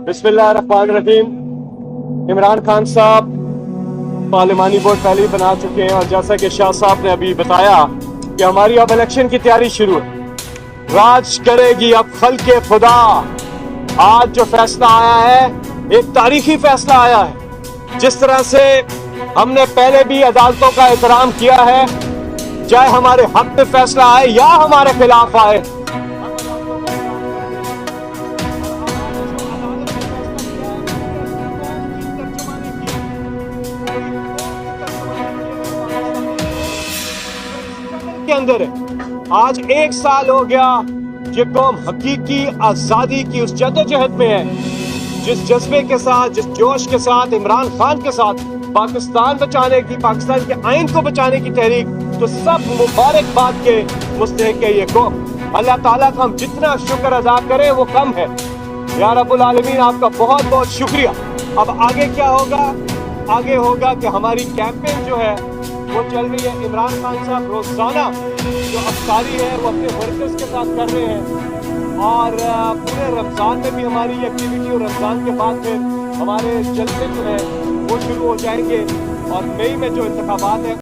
बिस्मिल्लाहिर्रहमानिर्रहीम। इमरान खान साहब पार्लिमानी बोर्ड पहले ही बना चुके हैं और जैसा कि शाह साहब ने अभी बताया कि हमारी अब इलेक्शन की तैयारी शुरू है। राज करेगी अब खल्के खुदा। आज जो फैसला आया है एक तारीखी फैसला आया है। जिस तरह से हमने पहले भी अदालतों का एहतराम किया है, चाहे हमारे हक में फैसला आए या हमारे खिलाफ आए, के अंदर है। आज 1 साल हो गया ये कौम हकीकी आजादी की उस जद्दोजहद में है, जिस जज्बे के साथ, जिस जोश के साथ इमरान खान के साथ पाकिस्तान बचाने की, पाकिस्तान के आइन को बचाने की तहरीक, तो सब मुबारकबाद के मुस्तहिक है ये कौम। अल्लाह ताला का हम जितना शुक्र अदा करें वो कम है। या रब्बुल आलमीन, आपका बहुत बहुत शुक्रिया। अब आगे क्या होगा? आगे होगा कि हमारी कैंपेन जो है वो चल रही है। इमरान खान साहब रोजाना जो अफ्तारी है वो अपने वर्कर्स के साथ कर रहे हैं और पूरे रमज़ान में भी हमारी एक्टिविटी, और रमज़ान के बाद फिर हमारे जलसे जो है वो शुरू हो जाएंगे और मई में जो इंतखाबात है